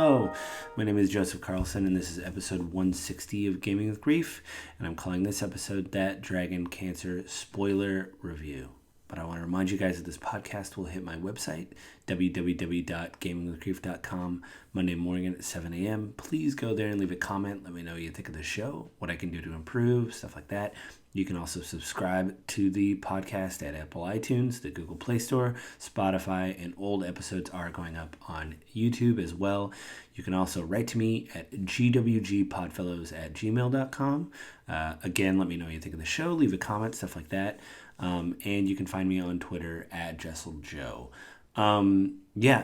Hello, my name is Joseph Carlson, and this is episode 160 of Gaming with Grief, and I'm calling this episode That Dragon Cancer Spoiler Review. But I want to remind you guys that this podcast will hit my website, www.gamingwithgrief.com, Monday morning at 7 a.m. Please go there and leave a comment. Let me know what you think of the show, what I can do to improve, stuff like that. You can also subscribe to the podcast at Apple iTunes, the Google Play Store, Spotify, and old episodes are going up on YouTube as well. You can also write to me at gwgpodfellows@gmail.com. Again, let me know what you think of the show. Leave a comment, stuff like that. And you can find me on Twitter at JesselJoe.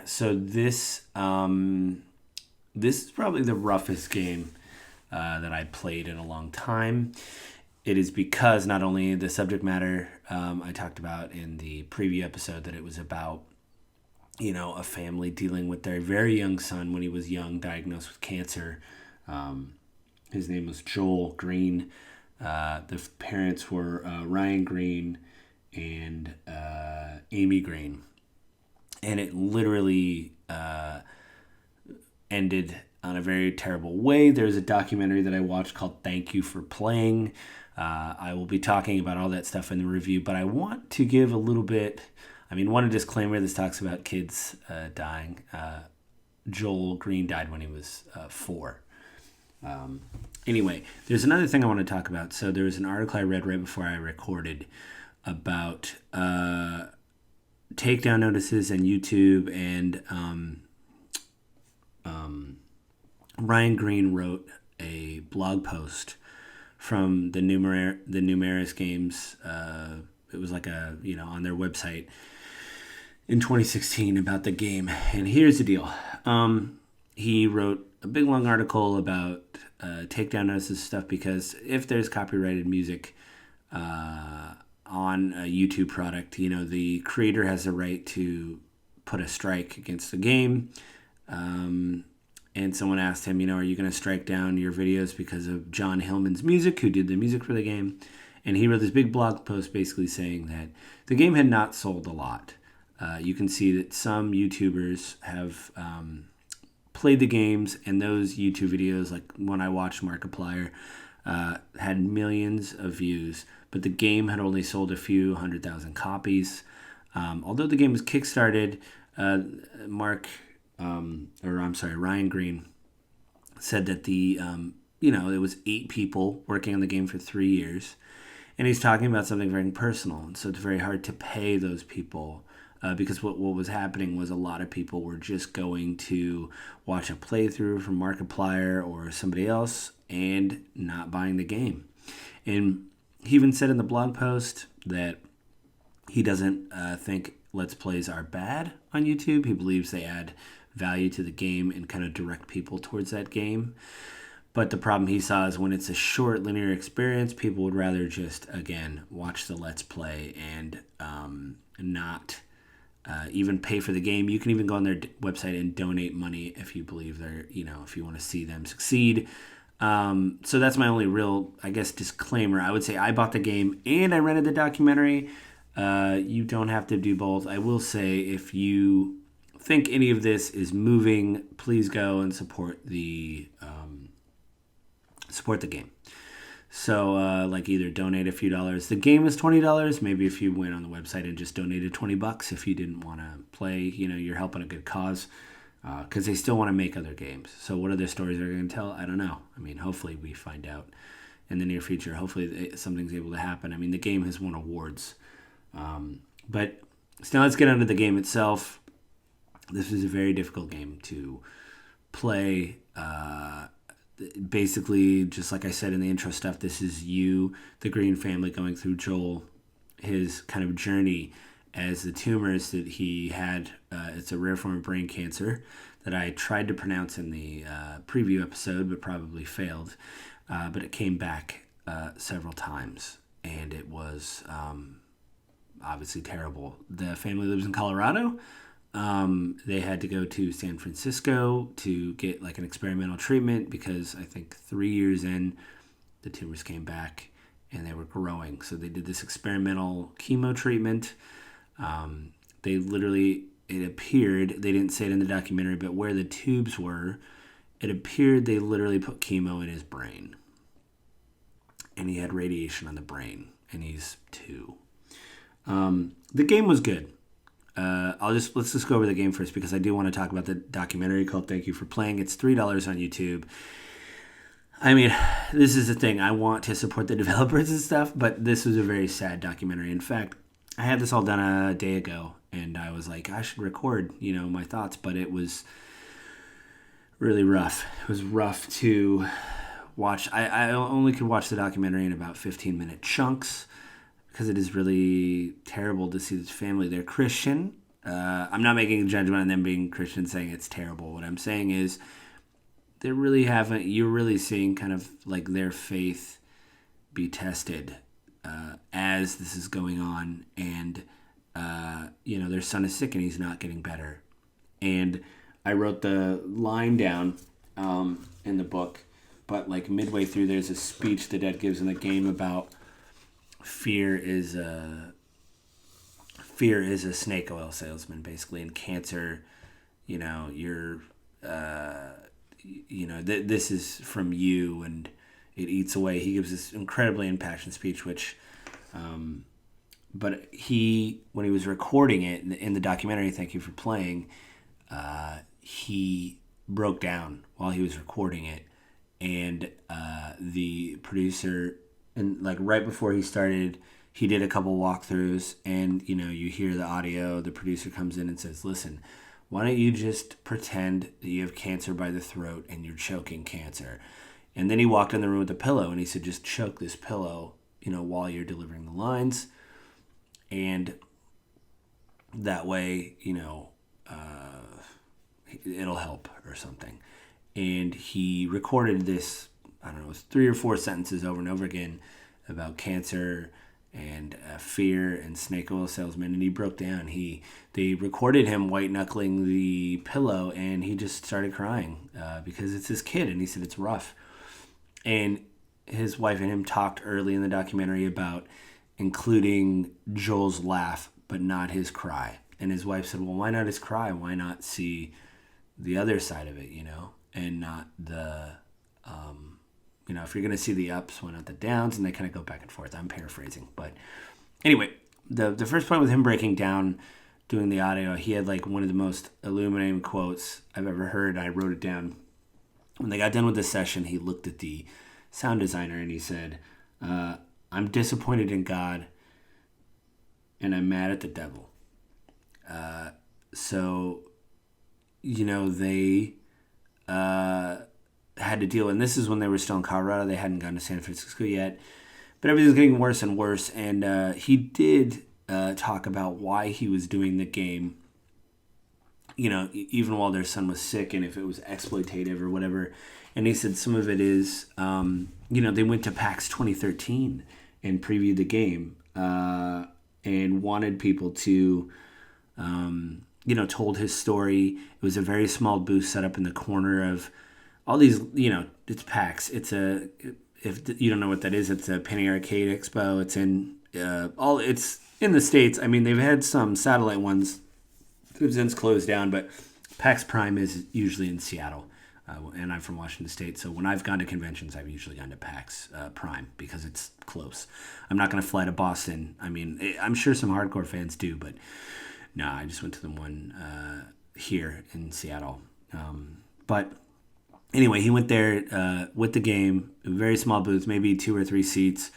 So this is probably the roughest game that I played in a long time. It is because not only the subject matter I talked about in the preview episode that it was about, a family dealing with their very young son when he was young, diagnosed with cancer. His name was Joel Green. The parents were Ryan Green and Amy Green. And it literally ended on a very terrible way. There's a documentary that I watched called Thank You for Playing. I will be talking about all that stuff in the review, but I want to give a little bit, one disclaimer. This talks about kids dying. Joel Green died when he was 4. Anyway, there's another thing I want to talk about. So there was an article I read right before I recorded about takedown notices and YouTube, and Ryan Green wrote a blog post from the Numeris Games. It was like on their website in 2016 about the game. And here's the deal. He wrote a big long article about takedown notices stuff, because if there's copyrighted music on a YouTube product, the creator has the right to put a strike against the game. And someone asked him, are you going to strike down your videos because of John Hillman's music, who did the music for the game? And he wrote this big blog post basically saying that the game had not sold a lot. You can see that some YouTubers have played the games, and those YouTube videos, like when I watched Markiplier, had millions of views, but the game had only sold a few 100,000 copies. Although the game was kickstarted, Ryan Green said that it was 8 people working on the game for 3 years, and he's talking about something very personal, and so it's very hard to pay those people. Because what was happening was a lot of people were just going to watch a playthrough from Markiplier or somebody else and not buying the game. And he even said in the blog post that he doesn't think Let's Plays are bad on YouTube. He believes they add value to the game and kind of direct people towards that game. But the problem he saw is when it's a short linear experience, people would rather just, again, watch the Let's Play and not even pay for the game. You can even go on their website and donate money if you believe they're, if you want to see them succeed. So that's my only real, disclaimer. I would say I bought the game and I rented the documentary. You don't have to do both. I will say, if you think any of this is moving, please go and support the game. So, either donate a few dollars. The game is $20. Maybe if you went on the website and just donated $20 if you didn't want to play, you're helping a good cause, because they still want to make other games. So what other stories are they going to tell? I don't know. Hopefully we find out in the near future. Hopefully something's able to happen. The game has won awards. But now let's get into the game itself. This is a very difficult game to play. Basically, just like I said in the intro stuff, this is the Green family, going through Joel, his kind of journey as the tumors that he had. It's a rare form of brain cancer that I tried to pronounce in the preview episode, but probably failed. But it came back several times, and it was obviously terrible. The family lives in Colorado. They had to go to San Francisco to get an experimental treatment, because I think 3 years in, the tumors came back and they were growing. So they did this experimental chemo treatment. They literally it appeared, they didn't say it in the documentary, but where the tubes were, it appeared they literally put chemo in his brain. And he had radiation on the brain, and he's 2. The game was good. Let's just go over the game first, because I do want to talk about the documentary called Thank You for Playing. It's $3 on YouTube. I mean, this is the thing. I want to support the developers and stuff, but this was a very sad documentary. In fact, I had this all done a day ago, and I was like, I should record, my thoughts, but it was really rough. It was rough to watch. I only could watch the documentary in about 15-minute chunks, because it is really terrible to see this family. They're Christian. I'm not making a judgment on them being Christian, saying it's terrible. What I'm saying is you're really seeing kind of like their faith be tested as this is going on. And, their son is sick and he's not getting better. And I wrote the line down in the book, but like midway through, there's a speech the dad gives in the game about fear is a snake oil salesman, basically, and cancer. This is from you, and it eats away. He gives this incredibly impassioned speech, which, but when he was recording it in the documentary, Thank You for Playing, he broke down while he was recording it, and the producer, and like right before he started, he did a couple walkthroughs, and you hear the audio. The producer comes in and says, "Listen, why don't you just pretend that you have cancer by the throat and you're choking cancer?" And then he walked in the room with a pillow, and he said, "Just choke this pillow, while you're delivering the lines, and that way, it'll help," or something. And he recorded this, I don't know, it was 3 or 4 sentences over and over again about cancer and fear and snake oil salesman, and he broke down. They recorded him white knuckling the pillow, and he just started crying because it's his kid, and he said it's rough. And his wife and him talked early in the documentary about including Joel's laugh, but not his cry. And his wife said, "Well, why not his cry? Why not see the other side of it, and not the, if you're going to see the ups, why not the downs?" And they kind of go back and forth. I'm paraphrasing. But anyway, the first point with him breaking down, doing the audio, he had like one of the most illuminating quotes I've ever heard. I wrote it down. When they got done with the session, he looked at the sound designer and he said, "I'm disappointed in God and I'm mad at the devil." They had to deal, and this is when they were still in Colorado. They hadn't gone to San Francisco yet, but everything's getting worse and worse. And he did talk about why he was doing the game, even while their son was sick, and if it was exploitative or whatever. And he said some of it is, they went to PAX 2013 and previewed the game and wanted people to, told his story. It was a very small booth set up in the corner of all these, it's PAX. It's if you don't know what that is, it's a Penny Arcade Expo. It's it's in the States. I mean, they've had some satellite ones that have since closed down, but PAX Prime is usually in Seattle. And I'm from Washington State, so when I've gone to conventions, I've usually gone to PAX Prime because it's close. I'm not going to fly to Boston. I mean, I'm sure some hardcore fans do, but no, I just went to the one here in Seattle. But anyway, he went there with the game, a very small booth, maybe 2 or 3 seats,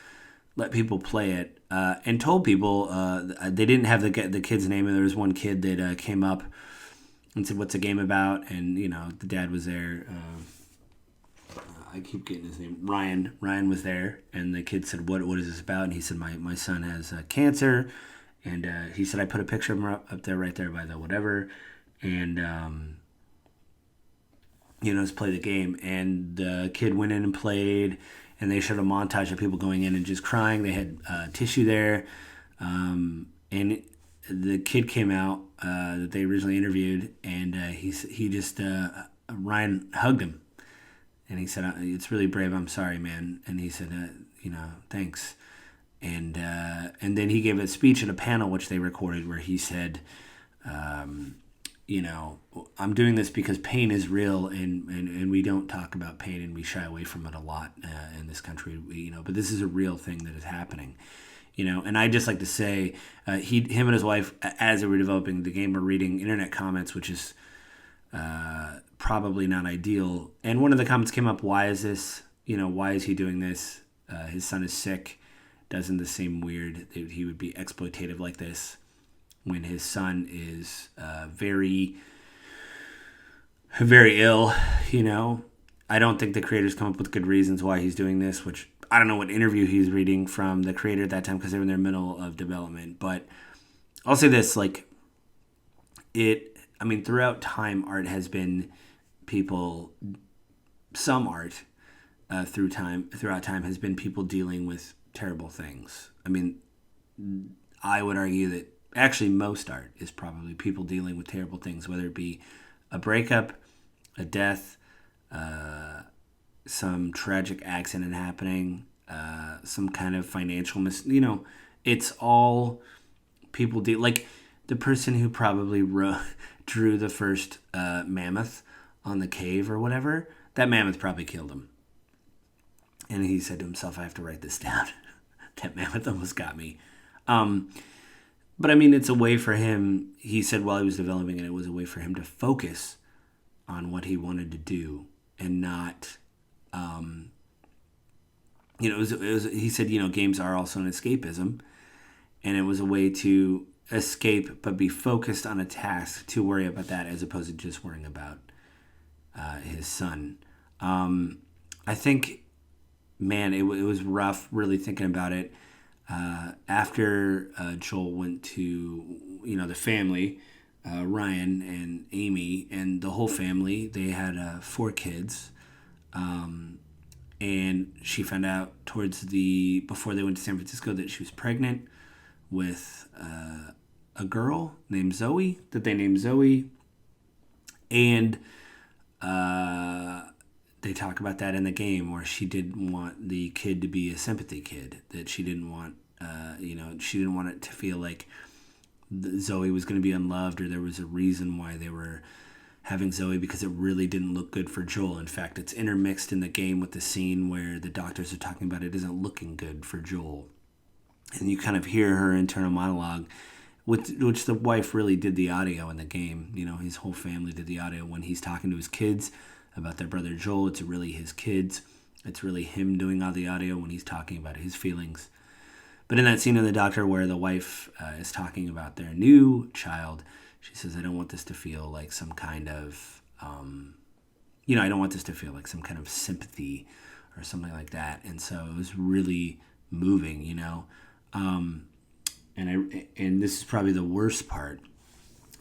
let people play it, and told people they didn't have the kid's name, and there was one kid that came up and said, "What's the game about?" And, the dad was there. I keep getting his name. Ryan. Ryan was there, and the kid said, what is this about? And he said, my son has cancer. And he said, I put a picture of him up there, right there by the whatever. And, let's play the game. And the kid went in and played, and they showed a montage of people going in and just crying. They had tissue there. And the kid came out that they originally interviewed, and Ryan hugged him. And he said, "It's really brave. I'm sorry, man." And he said, "Thanks." And then he gave a speech at a panel, which they recorded, where he said, You know, I'm doing this because pain is real, and we don't talk about pain, and we shy away from it a lot in this country. But this is a real thing that is happening. And I just like to say, him and his wife, as they were developing the game, were reading internet comments, which is probably not ideal. And one of the comments came up: "Why is this? Why is he doing this? His son is sick. Doesn't this seem weird that he would be exploitative like this when his son is very, very ill?" I don't think the creators come up with good reasons why he's doing this, which I don't know what interview he's reading from the creator at that time because they were in their middle of development. But I'll say this, throughout time, art has been some art throughout time has been people dealing with terrible things. I would argue that actually most art is probably people dealing with terrible things, whether it be a breakup, a death, some tragic accident happening, some kind of financial it's all people deal, like the person who probably drew the first mammoth on the cave or whatever. That mammoth probably killed him, and he said to himself, "I have to write this down." That mammoth almost got me. But it's a way for him. He said while he was developing it was a way for him to focus on what he wanted to do and not, he said, games are also an escapism, and it was a way to escape but be focused on a task to worry about that as opposed to just worrying about his son. I think, man, it was rough really thinking about it. After Joel went to, the family, Ryan and Amy and the whole family, they had 4 kids. And she found out before they went to San Francisco that she was pregnant with a girl named Zoe, that they named Zoe. And they talk about that in the game where she didn't want the kid to be a sympathy kid, that she didn't want, she didn't want it to feel like Zoe was going to be unloved or there was a reason why they were having Zoe, because it really didn't look good for Joel. In fact, it's intermixed in the game with the scene where the doctors are talking about it isn't looking good for Joel. And you kind of hear her internal monologue, which the wife really did the audio in the game. His whole family did the audio when he's talking to his kids about their brother Joel. It's really his kids. It's really him doing all the audio when he's talking about his feelings. But in that scene in the doctor where the wife is talking about their new child, she says, "I don't want this to feel like some kind of, I don't want this to feel like some kind of sympathy or something like that." And so it was really moving, And this is probably the worst part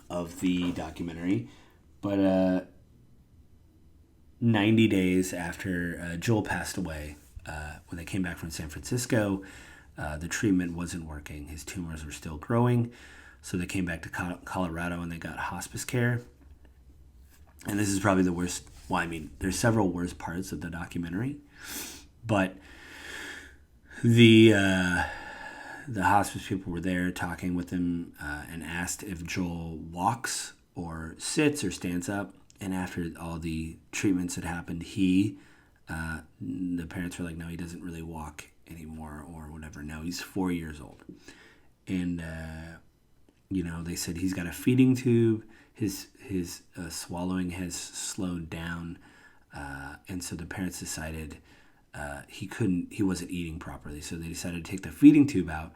of the documentary, but 90 days after Joel passed away, when they came back from San Francisco, the treatment wasn't working. His tumors were still growing, so they came back to Colorado and they got hospice care. And this is probably the worst. Well, there's several worst parts of the documentary, but the hospice people were there talking with him and asked if Joel walks or sits or stands up. And after all the treatments had happened, the parents were like, "No, he doesn't really walk anymore," or whatever. Now he's 4 years old. And, they said he's got a feeding tube. His swallowing has slowed down. And so the parents decided he wasn't eating properly. So they decided to take the feeding tube out,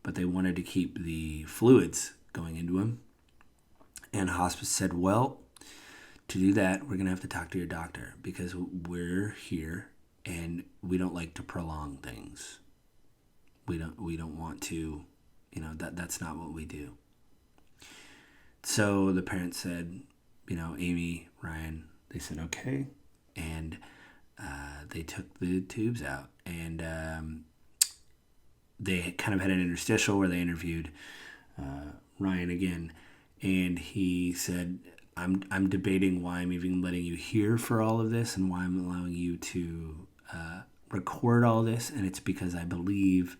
but they wanted to keep the fluids going into him. And hospice said, "Well, to do that, we're going to have to talk to your doctor because we're here and we don't like to prolong things. We don't want to, that's not what we do." So the parents said, Amy, Ryan, they said, okay. And they took the tubes out, and they kind of had an interstitial where they interviewed Ryan again, and he said, I'm debating why I'm even letting you hear for all of this and why I'm allowing you to record all this, and it's because I believe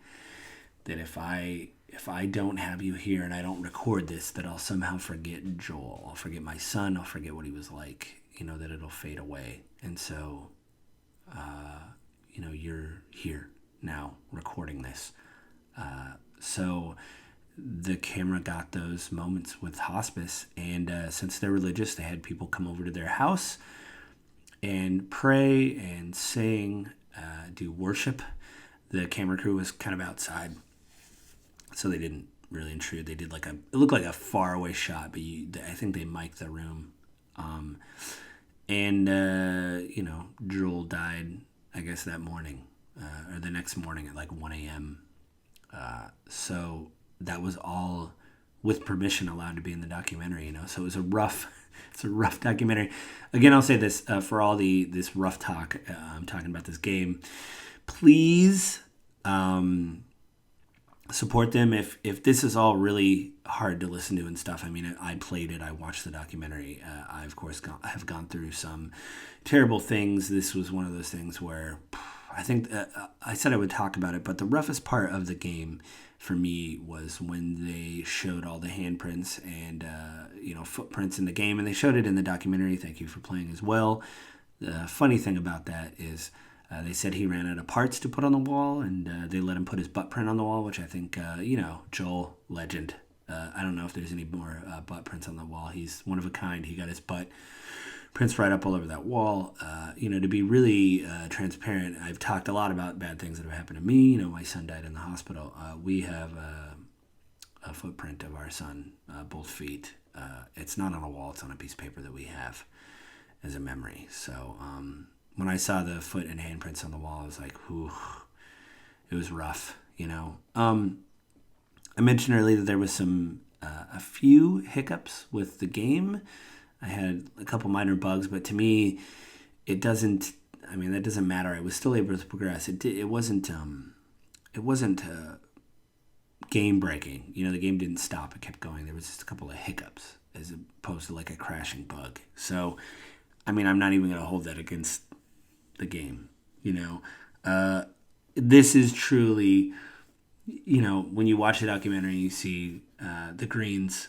that if I if I don't have you here and I don't record this, that I'll somehow forget Joel. I'll forget my son. I'll forget what he was like, that it'll fade away. And so, you're here now recording this. So the camera got those moments with hospice. And since they're religious, they had people come over to their house and pray and sing, do worship. The camera crew was kind of outside, so they didn't really intrude. They did it looked like a faraway shot, but I think they mic'd the room. Joel died, I guess, that morning, or the next morning at 1 a.m. So that was all with permission allowed to be in the documentary, So it was it's a rough documentary. Again, I'll say this, for all this rough talk, I'm talking about this game. Please support them if this is all really hard to listen to and stuff. I mean, I played it. I watched the documentary. I, of course, have gone through some terrible things. This was one of those things where I think I said I would talk about it, but the roughest part of the game for me was when they showed all the handprints and footprints in the game, and they showed it in the documentary. Thank you for playing as well. The funny thing about that is they said he ran out of parts to put on the wall, and they let him put his butt print on the wall, which I think, Joel, legend. I don't know if there's any more butt prints on the wall. He's one of a kind. He got his butt prints right up all over that wall. To be really transparent, I've talked a lot about bad things that have happened to me. My son died in the hospital. We have a footprint of our son, both feet. It's not on a wall. It's on a piece of paper that we have as a memory. So when I saw the foot and handprints on the wall, I was like, whew, it was rough, I mentioned earlier that there was a few hiccups with the game. I had a couple minor bugs, but to me, that doesn't matter. I was still able to progress. It wasn't game breaking. The game didn't stop. It kept going. There was just a couple of hiccups as opposed to a crashing bug. So, I'm not even going to hold that against the game. This is truly, when you watch the documentary, you see the Greens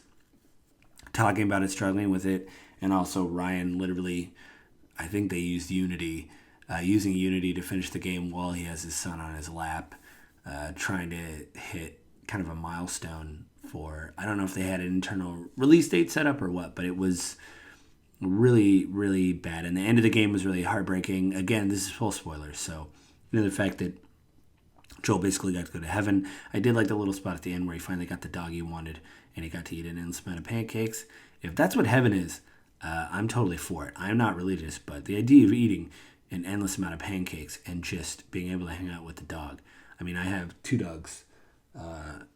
talking about it, struggling with it, and also Ryan literally, I think they used Unity, using Unity to finish the game while he has his son on his lap, trying to hit kind of a milestone for, I don't know if they had an internal release date set up or what, but it was really, really bad. And the end of the game was really heartbreaking. Again, this is full spoilers, so the fact that Joel basically got to go to heaven. I did like the little spot at the end where he finally got the dog he wanted and he got to eat an endless amount of pancakes. If that's what heaven is, I'm totally for it. I'm not religious, but the idea of eating an endless amount of pancakes and just being able to hang out with the dog. I have 2 dogs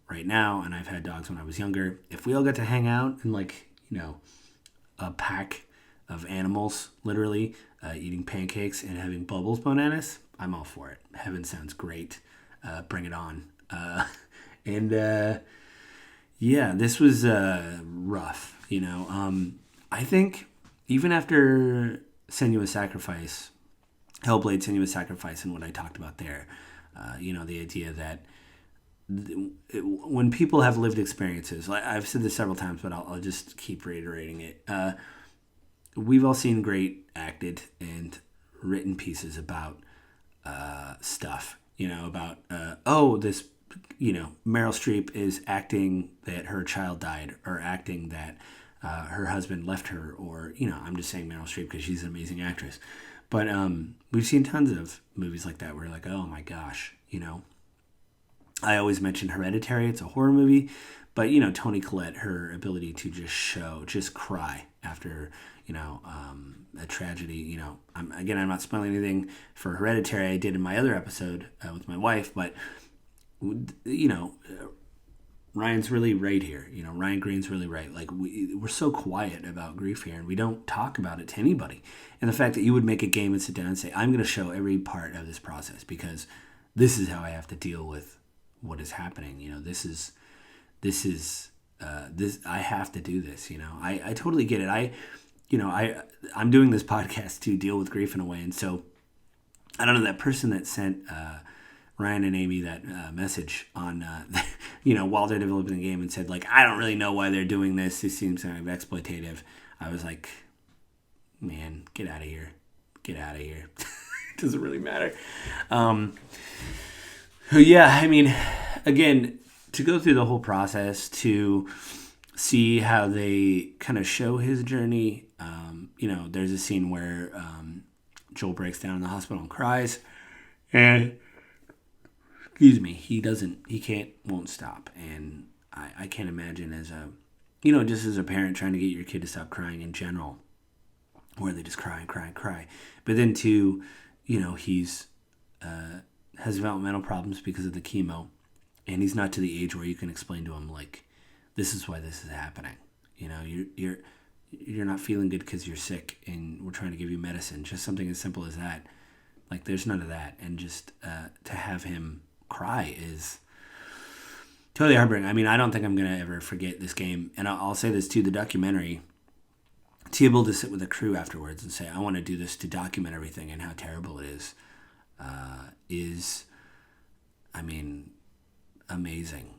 right now, and I've had dogs when I was younger. If we all got to hang out in a pack of animals, literally, eating pancakes and having bubbles bananas, I'm all for it. Heaven sounds great. Bring it on. This was rough, I think even after Senua's Sacrifice, Hellblade Senua's Sacrifice, and what I talked about there, the idea that when people have lived experiences, I've said this several times, but I'll just keep reiterating it. We've all seen great acted and written pieces about stuff, about, this, Meryl Streep is acting that her child died, or acting that her husband left her, or, I'm just saying Meryl Streep because she's an amazing actress. But we've seen tons of movies like that where you're like, oh my gosh, I always mention Hereditary. It's a horror movie, but, Toni Collette, her ability to just cry after, a tragedy, I'm not spoiling anything for Hereditary. I did in my other episode with my wife, but, Ryan's really right here. Ryan Green's really right. We're so quiet about grief here, and we don't talk about it to anybody. And the fact that you would make a game and sit down and say, I'm going to show every part of this process because this is how I have to deal with what is happening. I have to do this. I totally get it. I'm doing this podcast to deal with grief in a way, and so I don't know, that person that sent Ryan and Amy that message on while they're developing the game and said, like, I don't really know why they're doing this. This seems kind of exploitative. I was like, man, get out of here. Get out of here. It doesn't really matter. Yeah, I mean, again, to go through the whole process, to see how they kind of show his journey. There's a scene where Joel breaks down in the hospital and cries. And excuse me, won't stop. And I can't imagine as just as a parent trying to get your kid to stop crying in general, where they just cry and cry and cry. But then too, he's has developmental problems because of the chemo, and he's not to the age where you can explain to him, like, this is why this is happening. You're not feeling good because you're sick and we're trying to give you medicine. Just something as simple as that. Like, there's none of that. And just to have him cry is totally heartbreaking. I mean, I don't think I'm going to ever forget this game. And I'll say this too, the documentary, to be able to sit with the crew afterwards and say, I want to do this to document everything and how terrible it is, I mean, amazing.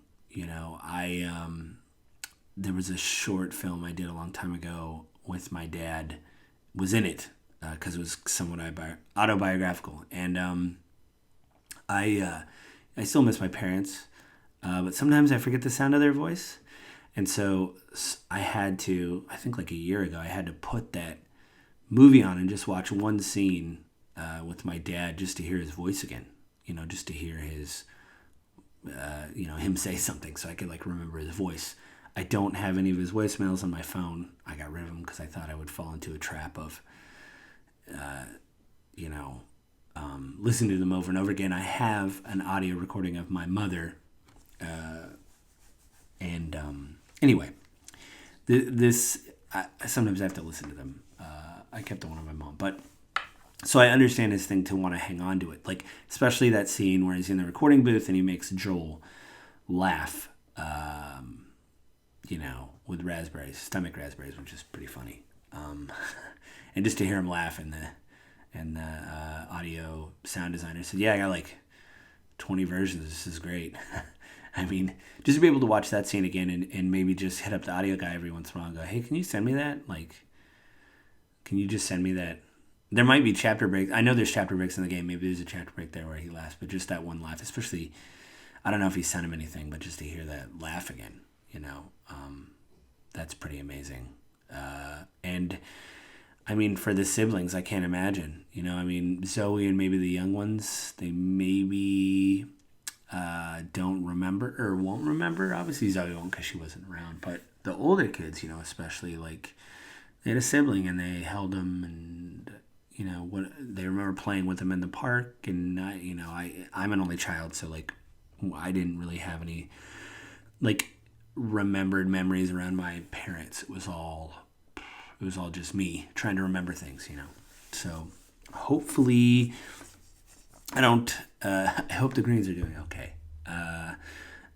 There was a short film I did a long time ago with my dad, was in it, because it was somewhat autobiographical. And I still miss my parents, but sometimes I forget the sound of their voice. And so I had to, I think like a year ago, I had to put that movie on and just watch one scene with my dad just to hear his voice again, just to hear his, him say something so I could like remember his voice. I don't have any of his voicemails on my phone. I got rid of them because I thought I would fall into a trap of, listening to them over and over again. I have an audio recording of my mother. Anyway, sometimes I have to listen to them. I kept the one of my mom. But so I understand his thing to want to hang on to it. Like, especially that scene where he's in the recording booth and he makes Joel laugh, with stomach raspberries, which is pretty funny. And just to hear him laugh and the audio sound designer said, yeah, I got like 20 versions. This is great. I mean, just to be able to watch that scene again and maybe just hit up the audio guy every once in a while and go, hey, can you send me that? Like, can you just send me that? There might be chapter breaks. I know there's chapter breaks in the game. Maybe there's a chapter break there where he laughs, but just that one laugh, especially, I don't know if he sent him anything, but just to hear that laugh again, that's pretty amazing. And I mean, for the siblings, I can't imagine, Zoe and maybe the young ones, they maybe don't remember or won't remember. Obviously Zoe won't because she wasn't around, but the older kids, especially, like, they had a sibling and they held them, and what they remember playing with them in the park. And I'm an only child, so like I didn't really have any like remembered memories around my parents. It was all just me trying to remember things, So hopefully I hope the Greens are doing okay.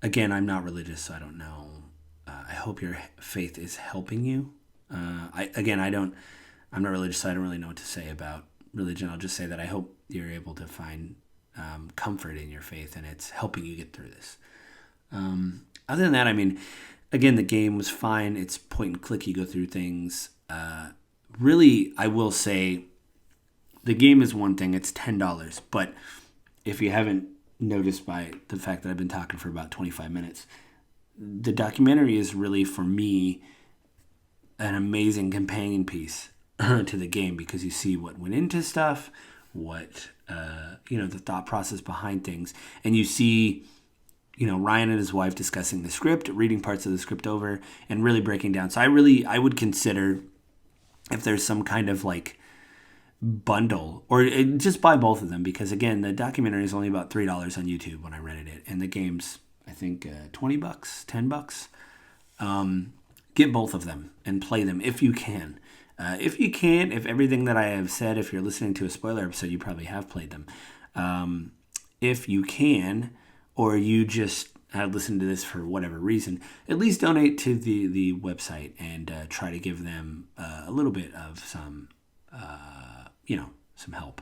Again, I'm not religious, so I don't know. I hope your faith is helping you. I'm not religious, so I don't really know what to say about religion. I'll just say that I hope you're able to find comfort in your faith and it's helping you get through this. Other than that, I mean, again, the game was fine. It's point and click. You go through things. Really, I will say the game is one thing. It's $10. But if you haven't noticed by the fact that I've been talking for about 25 minutes, the documentary is really, for me, an amazing companion piece to the game, because you see what went into stuff, what the thought process behind things, and you see Ryan and his wife discussing the script, reading parts of the script over, and really breaking down. So I would consider, if there's some kind of like bundle, or just buy both of them, because again, the documentary is only about $3 on YouTube when I rented it, and the game's I think $20, $10. Get both of them and play them if you can. If you can't, if everything that I have said, if you're listening to a spoiler episode, you probably have played them. If you can, or you just have listened to this for whatever reason, at least donate to the website and try to give them a little bit of some help.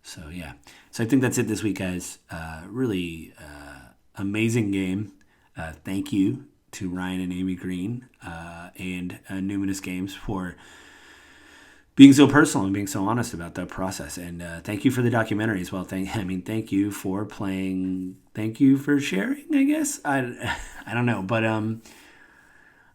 So yeah. So I think that's it this week, guys. Really amazing game. Thank you to Ryan and Amy Green and Numinous Games for being so personal and being so honest about that process. And thank you for the documentary as well. Thank you for playing. Thank you for sharing, I guess. I don't know. But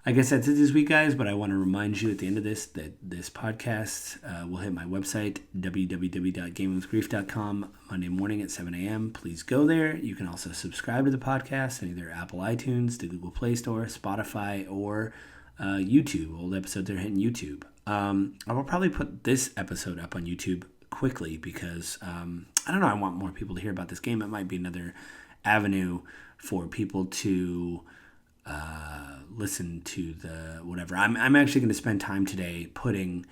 I guess that's it this week, guys. But I want to remind you at the end of this that this podcast will hit my website, www.gamingwithgrief.com, Monday morning at 7 a.m. Please go there. You can also subscribe to the podcast on either Apple iTunes, the Google Play Store, Spotify, or YouTube. Old episodes are hitting YouTube. I will probably put this episode up on YouTube quickly because, I don't know, I want more people to hear about this game. It might be another avenue for people to listen to the whatever. I'm actually going to spend time today putting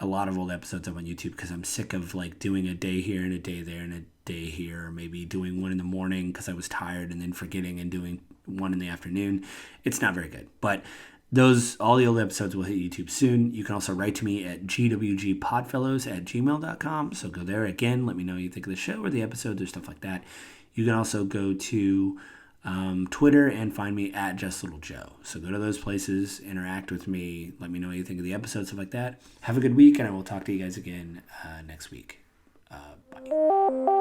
a lot of old episodes up on YouTube because I'm sick of like doing a day here and a day there and a day here, or maybe doing one in the morning because I was tired and then forgetting and doing one in the afternoon. It's not very good, but all the old episodes will hit YouTube soon. You can also write to me at gwgpodfellows@gmail.com. So go there again. Let me know what you think of the show or the episodes or stuff like that. You can also go to Twitter and find me at JustLittleJoe. So go to those places, interact with me, let me know what you think of the episodes, stuff like that. Have a good week, and I will talk to you guys again next week. Bye.